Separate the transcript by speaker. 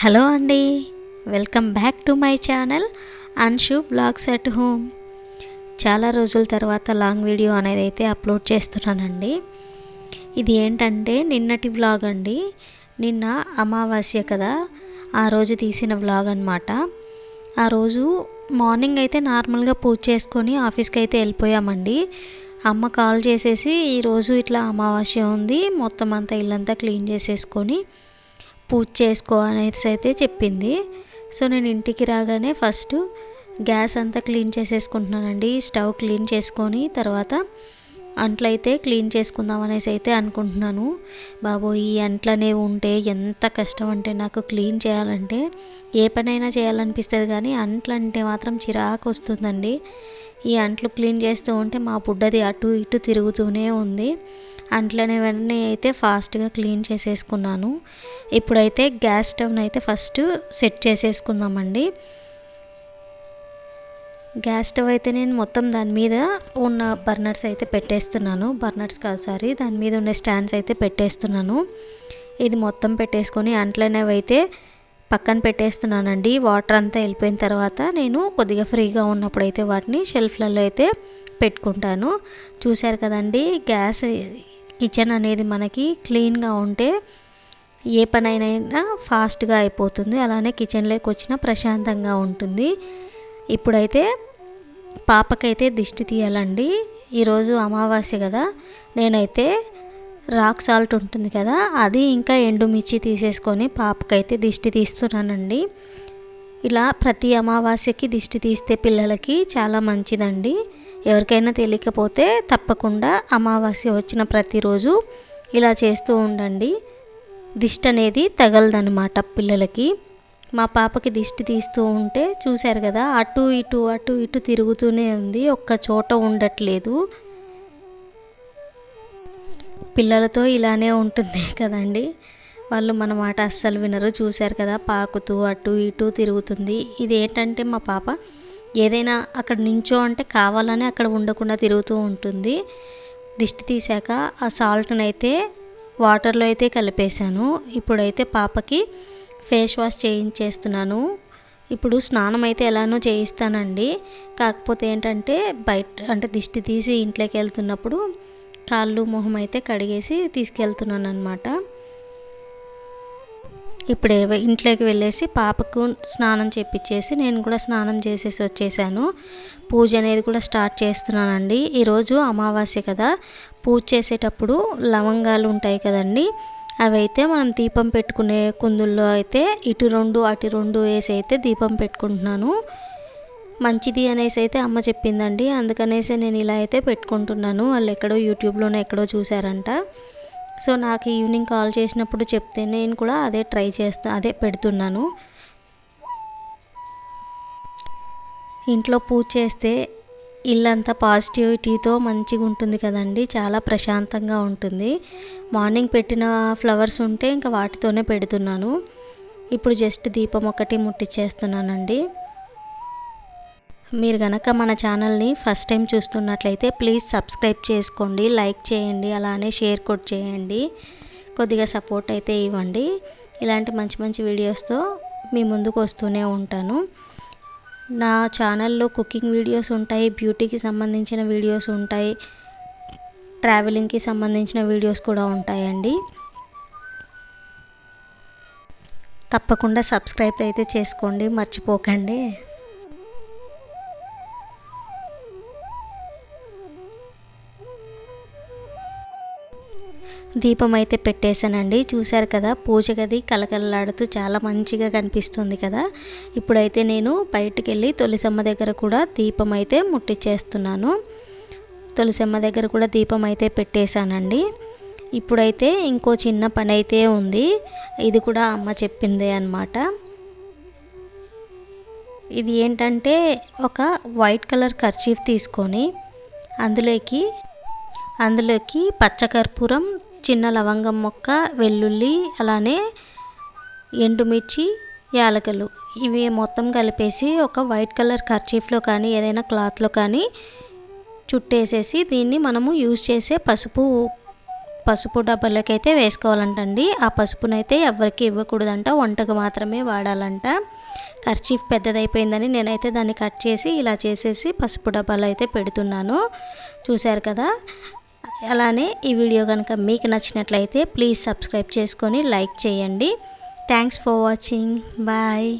Speaker 1: Hello అండి, welcome back to my channel Anshu blogs at home. చాలా రోజుల తర్వాత లాంగ్ వీడియో అనేది అయితే అప్లోడ్ చేస్తున్నానండి. ఇది ఏంటంటే నిన్నటి వ్లాగ్ అండి. నిన్న అమావాస్య కదా, ఆ రోజు తీసిన వ్లాగ్ అనమాట. ఆ రోజు మార్నింగ్ అయితే నార్మల్గా పూజ చేసుకొని ఆఫీస్కి అయితే వెళ్ళిపోయామండి. అమ్మ కాల్ చేసేసి ఈరోజు ఇట్లా అమావాస్య ఉంది, మొత్తం అంతా ఇల్లంతా క్లీన్ చేసేసుకొని పూజ చేసుకో అనేసి అయితే చెప్పింది. సో నేను ఇంటికి రాగానే ఫస్ట్ గ్యాస్ అంతా క్లీన్ చేసేసుకుంటున్నానండి. స్టవ్ క్లీన్ చేసుకొని తర్వాత అంట్లయితే క్లీన్ చేసుకుందాం అనేసి అయితే అనుకుంటున్నాను. బాబోయ్, ఈ అంట్లనే ఉంటే ఎంత కష్టం అంటే నాకు క్లీన్ చేయాలంటే ఏ పనైనా చేయాలనిపిస్తుంది, కానీ అంట్లు అంటే మాత్రం చిరాకు వస్తుందండి. ఈ అంట్లు క్లీన్ చేస్తూ ఉంటే మా బుడ్డది అటు ఇటు తిరుగుతూనే ఉంది. అంట్లనేవన్నీ అయితే ఫాస్ట్గా క్లీన్ చేసేసుకున్నాను. ఇప్పుడైతే గ్యాస్ స్టవ్ని అయితే ఫస్ట్ సెట్ చేసేసుకుందామండి. గ్యాస్ స్టవ్ అయితే నేను మొత్తం దాని మీద ఉన్న బర్నర్స్ అయితే పెట్టేస్తున్నాను. బర్నర్స్ కాదు, సారీ, దాని మీద ఉన్న స్టాండ్స్ అయితే పెట్టేస్తున్నాను. ఇది మొత్తం పెట్టేసుకొని అంట్లనేవి అయితే పక్కన పెట్టేస్తున్నానండి. వాటర్ అంతా వెళ్ళిపోయిన తర్వాత నేను కొద్దిగా ఫ్రీగా ఉన్నప్పుడైతే వాటిని షెల్ఫ్లలో అయితే పెట్టుకుంటాను. చూశారు కదండి, గ్యాస్ కిచెన్ అనేది మనకి క్లీన్గా ఉంటే ఏ పనైనా ఫాస్ట్గా అయిపోతుంది. అలానే కిచెన్లోకి వచ్చిన ప్రశాంతంగా ఉంటుంది. ఇప్పుడైతే పాపకైతే దిష్టి తీయాలండి. ఈరోజు అమావాస్య కదా, నేనైతే రాక్ సాల్ట్ ఉంటుంది కదా, అది ఇంకా ఎండుమిర్చి తీసేసుకొని పాపకైతే దిష్టి తీస్తున్నానండి. ఇలా ప్రతి అమావాస్యకి దిష్టి తీస్తే పిల్లలకి చాలా మంచిదండి. ఎవరికైనా తెలియకపోతే తప్పకుండా అమావాస్య వచ్చిన ప్రతిరోజు ఇలా చేస్తూ ఉండండి. దిష్టి అనేది తగలదనమాట పిల్లలకి. మా పాపకి దిష్టి తీస్తూ ఉంటే చూశారు కదా, అటు ఇటు తిరుగుతూనే ఉంది, ఒక్క చోట ఉండట్లేదు. పిల్లలతో ఇలానే ఉంటుంది కదండి, వాళ్ళు మన మాట అస్సలు వినరు. చూశారు కదా, పాకుతూ అటు ఇటు తిరుగుతుంది. ఇది ఏంటంటే మా పాప ఏదైనా అక్కడ నించో అంటే కావాలని అక్కడ ఉండకుండా తిరుగుతూ ఉంటుంది. దిష్టి తీసాక ఆ సాల్ట్ని అయితే వాటర్లో అయితే కలిపేశాను. ఇప్పుడైతే పాపకి ఫేస్ వాష్ చేయించేస్తున్నాను. ఇప్పుడు స్నానం అయితే ఎలానో చేయిస్తానండి. కాకపోతే ఏంటంటే బయట అంటే దిష్టి తీసి ఇంట్లోకి వెళ్తున్నప్పుడు కాళ్ళు మొహం అయితే కడిగేసి తీసుకెళ్తున్నాను అనమాట. ఇప్పుడే ఇంట్లోకి వెళ్ళేసి పాపకు స్నానం చేపించేసి నేను కూడా స్నానం చేసేసి వచ్చేసాను. పూజ అనేది కూడా స్టార్ట్ చేస్తున్నానండి. ఈరోజు అమావాస్య కదా, పూజ చేసేటప్పుడు లవంగాలు ఉంటాయి కదండి, అవి అయితే మనం దీపం పెట్టుకునే కుందుల్లో అయితే ఇటు రెండు అటు రెండు వేసి అయితే దీపం పెట్టుకుంటున్నాను. మంచిది అనేసి అయితే అమ్మ చెప్పిందండి, అందుకనేసి నేను ఇలా అయితే పెట్టుకుంటున్నాను. వాళ్ళు ఎక్కడో యూట్యూబ్లోనే ఎక్కడో చూసారంట. సో నాకు ఈవినింగ్ కాల్ చేసినప్పుడు చెప్తే నేను కూడా అదే ట్రై చేస్తా, అదే పెడుతున్నాను. ఇంట్లో పూజ చేస్తే ఇల్లంతా పాజిటివిటీతో మంచిగా ఉంటుంది కదండి, చాలా ప్రశాంతంగా ఉంటుంది. మార్నింగ్ పెట్టిన ఫ్లవర్స్ ఉంటే ఇంకా వాటితోనే పెడుతున్నాను. ఇప్పుడు జస్ట్ దీపం ఒకటి ముట్టించేస్తున్నానండి. మీరు కనుక మన ఛానల్ని ఫస్ట్ టైం చూస్తున్నట్లయితే ప్లీజ్ సబ్స్క్రైబ్ చేసుకోండి, లైక్ చేయండి, అలానే షేర్ కూడా చేయండి. కొద్దిగా సపోర్ట్ అయితే ఇవ్వండి. ఇలాంటి మంచి మంచి వీడియోస్తో మీ ముందుకు వస్తూనే ఉంటాను. నా ఛానల్లో కుకింగ్ వీడియోస్ ఉంటాయి, బ్యూటీకి సంబంధించిన వీడియోస్ ఉంటాయి, ట్రావెలింగ్కి సంబంధించిన వీడియోస్ కూడా ఉంటాయండి. తప్పకుండా సబ్స్క్రైబ్ అయితే చేసుకోండి, మర్చిపోకండి. దీపం అయితే పెట్టేశానండి. చూశారు కదా, పూజ గది కలకలలాడుతూ చాలా మంచిగా కనిపిస్తుంది కదా. ఇప్పుడైతే నేను బయటికి వెళ్ళి తులసమ్మ దగ్గర కూడా దీపం అయితే ముట్టించేస్తున్నాను. తులసమ్మ దగ్గర కూడా దీపం అయితే పెట్టేశానండి. ఇప్పుడైతే ఇంకో చిన్న పని అయితే ఉంది, ఇది కూడా అమ్మ చెప్పిందే అన్నమాట. ఇది ఏంటంటే ఒక వైట్ కలర్ కర్చీఫ్ తీసుకొని అందులోకి పచ్చకర్పూరం, చిన్న లవంగం మొక్క, వెల్లుల్లి, అలానే ఎండుమిర్చి, యాలకులు, ఇవి మొత్తం కలిపేసి ఒక వైట్ కలర్ కర్చీఫ్లో కానీ ఏదైనా క్లాత్లో కానీ చుట్టేసేసి దీన్ని మనము యూజ్ చేసే పసుపు పసుపు డబ్బాలకైతే వేసుకోవాలంటండి. ఆ పసుపునైతే ఎవరికి ఇవ్వకూడదంట, వంటకు మాత్రమే వాడాలంట. కర్చీఫ్ పెద్దదైపోయిందని నేనైతే దాన్ని కట్ చేసి ఇలా చేసేసి పసుపు డబ్బాలో అయితే పెడుతున్నాను. చూశారు కదా. అలానే ఈ వీడియో కనుక మీకు నచ్చినట్లయితే ప్లీజ్ సబ్స్క్రైబ్ చేసుకొని లైక్ చేయండి. Thanks for watching. బాయ్.